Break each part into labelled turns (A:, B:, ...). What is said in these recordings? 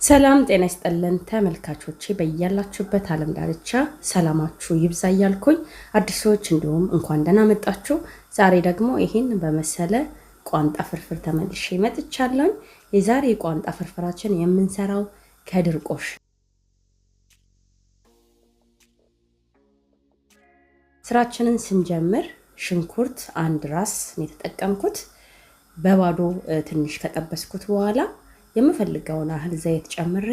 A: ሰላም ጤና ይስጥልን ተመልካቾቼ በእያላችሁበት ዓለም ዳርቻ ሰላማችሁ ይብዛ እያልኩኝ አዲሶች እንዲሁም እንኳን ደህና መጣችሁ። ዛሬ ደግሞ ይሄን በመሰለ ቋንጣ ፍርፍር ተመልሼ መጥቻለሁ። የዛሬ ቋንጣ ፍርፍራችን የምንሰራው ከድርቆሽ። ስራችንን ስንጀምር ሽንኩርት አንድ ራስ ነው የተጠቀምኩት። በባዶ ትንሽ ከጠበስኩት በኋላ የምፈልገውን ያህል ዘይት ጨምሬ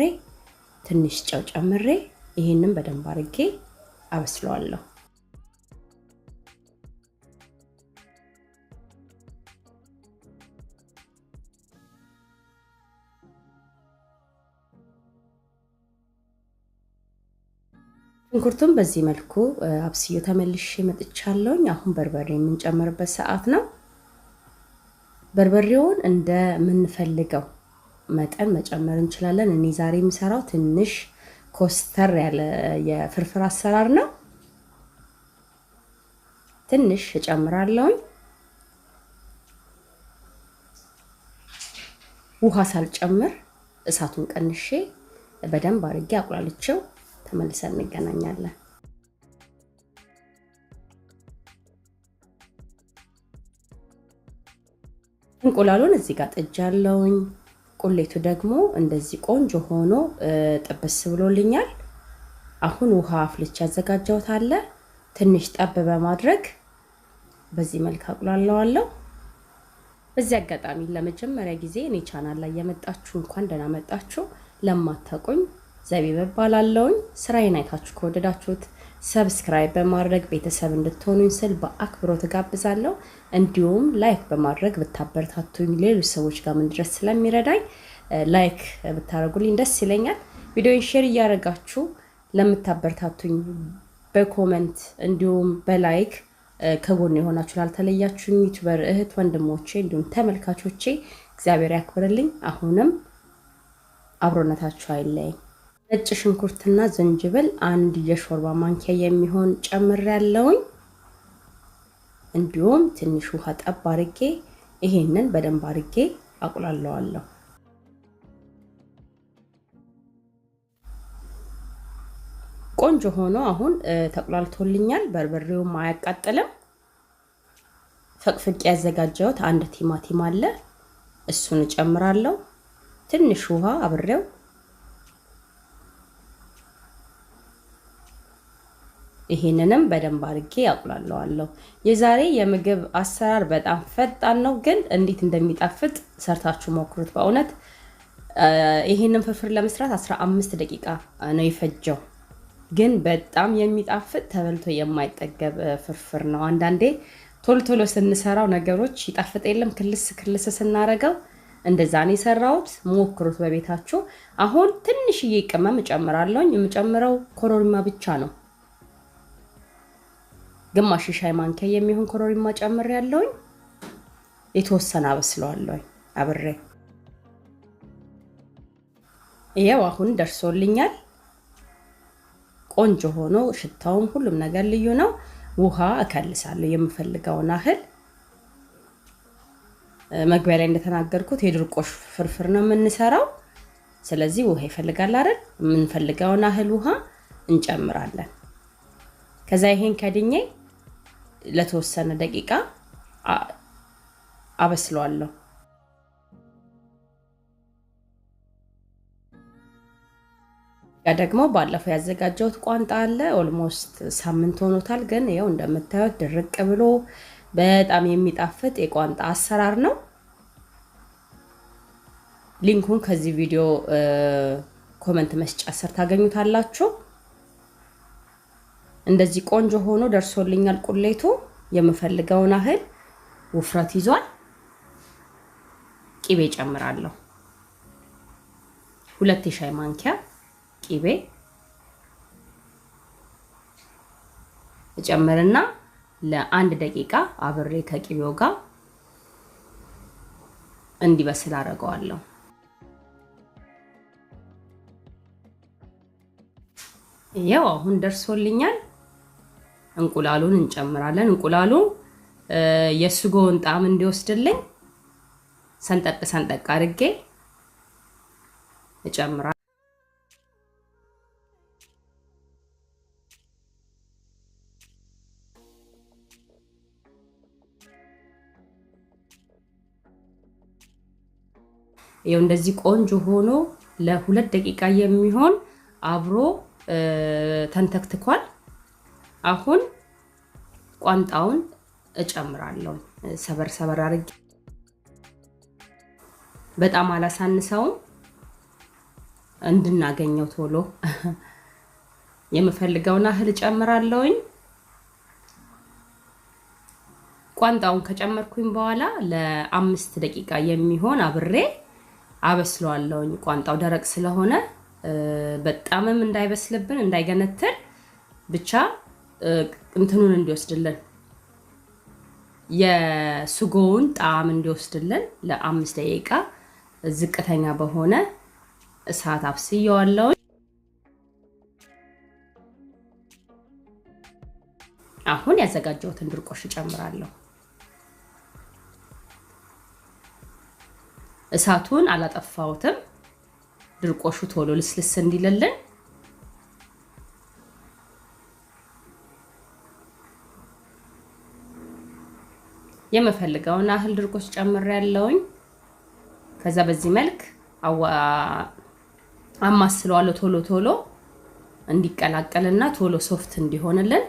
A: ትንሽ ጨው ጨምሬ ይሄንን በደንብ አድርጌ አበስለዋለሁ። ሽንኩርቱን በዚህ መልኩ አብስዬ ተመልሼ መጥቻለሁ። አሁን በርበሬ የምንጨምርበት ሰዓት ነው። በርበሬውን እንደምንፈልገው መጠን መጨመር እንችላለን። እኔ ዛሬ የምሰራው ትንሽ ኮስተር ያለ የፍርፍር አሰራር ነው። ትንሽ እጨምራለሁ። ውሃ ሳልጨምር እሳቱን ቀንሼ በደንብ አድርጌ አቁላልቼው ተመልሰን እንገናኛለን። እንቁላሉን እዚህ ጋር ጥጃለሁኝ። ቁሌቱ ደግሞ እንደዚህ ቆንጆ ሆኖ ጥብስ ብሎልኛል። አሁን ውሃ አፍልቼ አዘጋጀሁት አለ ትንሽ ጠብ በማድረግ በዚህ መልኩ አቁላለዋለሁ። በዚህ አጋጣሚ ለመጀመሪያ ጊዜ እኔ ቻናል ላይ የመጣችሁ እንኳን ደህና መጣችሁ። ለማታውቁኝ ዘቢብ እባላለሁኝ። ስራዬን አይታችሁ ከወደዳችሁት ሰብስክራይብ በማድረግ ቤተሰብ እንድትሆኑኝ ስል በአክብሮት ጋብዛለሁ። እንዲሁም ላይክ በማድረግ ብታበረታቱኝ ሌሎች ሰዎች ጋር እንድደርስ ስለሚረዳኝ ላይክ ብታረጉልኝ ደስ ይለኛል። ቪዲዮውን ሼር እያደረጋችሁ ለምታበረታቱኝ በኮሜንት እንዲሁም በላይክ ከጎን የሆናችሁ ላልተለያችሁኝ ዩቲዩበር እህት ወንድሞቼ እንዲሁም ተመልካቾቼ እግዚአብሔር ያክብርልኝ። አሁንም አብሮነታችሁ አይለየኝ። ነጭ ሽንኩርትና ዝንጅብል አንድ የሾርባ ማንኪያ የሚሆን ጨምሬያለሁኝ። እንዲሁም ትንሽ ውሃ ጠብ አድርጌ ይሄንን በደንብ አድርጌ አቁላለዋለሁ። ቆንጆ ሆኖ አሁን ተቁላልቶልኛል። በርበሬውም አያቃጥልም። ፈቅፍቄ ያዘጋጀሁት አንድ ቲማቲም አለ፣ እሱን እጨምራለሁ። ትንሽ ውሃ አብሬው ይሄንንም በደንብ አድርጌ አቁላለዋለሁ። የዛሬ የምግብ አሰራር በጣም ፈጣን ነው፣ ግን እንዴት እንደሚጣፍጥ ሰርታችሁ ሞክሩት። በእውነት ይሄንን ፍርፍር ለመስራት 15 ደቂቃ ነው የፈጀው፣ ግን በጣም የሚጣፍጥ ተበልቶ የማይጠገብ ፍርፍር ነው። አንዳንዴ ቶሎ ቶሎ ስንሰራው ነገሮች ይጣፍጥ የለም ክልስ ክልስ ስናረገው፣ እንደዛ ነው የሰራሁት። ሞክሩት በቤታችሁ። አሁን ትንሽዬ ቅመም እጨምራለሁ። የምጨምረው ኮረሪማ ብቻ ነው። ግማሽ ሻይ ማንኪያ የሚሆን ኮረሪማ ጨምሬያለሁ። የተወሰነ አበስለዋለሁ አብሬ። ይሄው አሁን ደርሶልኛል። ቆንጆ ሆኖ ሽታውም ሁሉም ነገር ልዩ ነው። ውሃ እከልሳለሁ የምፈልገውን ያህል። መግቢያ ላይ እንደተናገርኩት የድርቆሽ ፍርፍር ነው የምንሰራው። ስለዚህ ውሃ ይፈልጋል አይደል? የምንፈልገውን ያህል ውሃ እንጨምራለን። ከዛ ይሄን ከድኜ ለተወሰነ ደቂቃ አበስለዋለሁ። ያ ደግሞ ባለፈው ያዘጋጀሁት ቋንጣ አለ። ኦልሞስት ሳምንት ሆኖታል፣ ግን ያው እንደምታዩት ድርቅ ብሎ በጣም የሚጣፍጥ የቋንጣ አሰራር ነው። ሊንኩን ከዚህ ቪዲዮ ኮሜንት መስጫ ስር ታገኙታላችሁ። እንደዚህ ቆንጆ ሆኖ ደርሶልኛል። ቁሌቱ የምፈልገውን ያህል ውፍረት ይዟል። ቂቤ ጨምራለሁ። 2 የሻይ ማንኪያ ቂቤ እጨምርና ለ1 ደቂቃ አብሬ ከቂቤው ጋር እንዲበስል አደርገዋለሁ። ያው አሁን ደርሶልኛል። እንቁላሉን እንጨምራለን። እንቁላሉ የስጎውን ጣዕም እንዲወስድልኝ ሰንጠቅ ሰንጠቅ አድርጌ እጨምራለሁ። ይኸው እንደዚህ ቆንጆ ሆኖ ለ2 ደቂቃ የሚሆን አብሮ ተንተክትኳል። አሁን ቋንጣውን እጨምራለሁ። ሰበር ሰበር አድርጌ በጣም አላሳንሰውም እንድናገኘው ቶሎ የምፈልገውና እህል እጨምራለሁኝ። ቋንጣውን ከጨመርኩኝ በኋላ ለ5 ደቂቃ የሚሆን አብሬ አበስለዋለሁኝ። ቋንጣው ደረቅ ስለሆነ በጣምም እንዳይበስልብን እንዳይገነትል ብቻ እንትኑን እንዲወስድልን የሱጎውን ጣዕም እንዲወስድልን ለ5 ደቂቃ ዝቅተኛ በሆነ እሳት አብስየዋለሁ። አሁን ያዘጋጀሁትን ድርቆሽ እጨምራለሁ። እሳቱን አላጠፋሁትም። ድርቆሹ ቶሎ ልስልስ እንዲልልን የምፈልገውን ያህል ድርቆሽ ጨምሬያለሁኝ። ከዛ በዚህ መልክ አማስለዋለሁ ቶሎ ቶሎ እንዲቀላቀልና ቶሎ ሶፍት እንዲሆንልን።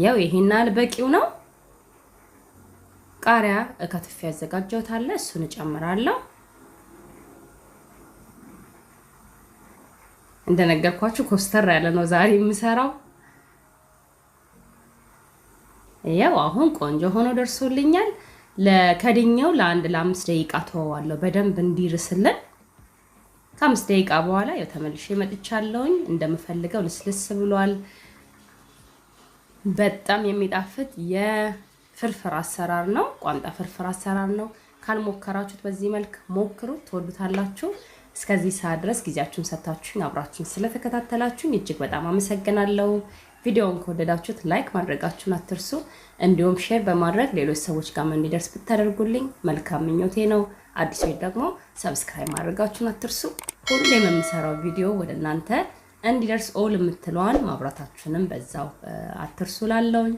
A: ያው ይሄናል በቂው ነው። ቃሪያ ከትፌ ያዘጋጀሁታል፣ እሱን እጨምራለሁ። እንደነገርኳችሁ ኮስተር ያለ ነው ዛሬ የምሰራው። ያው አሁን ቆንጆ ሆኖ ደርሶልኛል። ለከድኛው ለ5 ደቂቃ ተወዋለሁ በደንብ እንዲርስልን። ከ5 ደቂቃ በኋላ ያው ተመልሼ መጥቻለሁኝ። እንደምፈልገው ልስልስ ብሏል። በጣም የሚጣፍጥ የፍርፍር አሰራር ነው። ቋንጣ ፍርፍር አሰራር ነው። ካልሞከራችሁት በዚህ መልክ ሞክሩት፣ ትወዱታላችሁ። እስከዚህ ሰዓት ድረስ ጊዜያችሁን ሰጣችሁኝ አብራችሁን ስለተከታተላችሁኝ እጅግ በጣም አመሰግናለሁ። ቪዲዮውን ከወደዳችሁት ላይክ ማድረጋችሁን አትርሱ። እንዲሁም ሼር በማድረግ ሌሎች ሰዎች ጋር እንዲደርስ ብታደርጉልኝ መልካም ምኞቴ ነው። አዲሶች ደግሞ ሰብስክራይብ ማድረጋችሁን አትርሱ። ሁሌም የምሰራው ቪዲዮ ወደ እናንተ እንዲደርስ ኦል የምትለዋን ማብራታችሁንም በዛው አትርሱ። ላለውኝ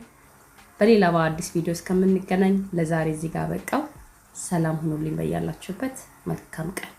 A: በሌላ በአዲስ ቪዲዮ እስከምንገናኝ ለዛሬ እዚህ ጋር በቃው። ሰላም ሁኑልኝ በያላችሁበት። መልካም ቀን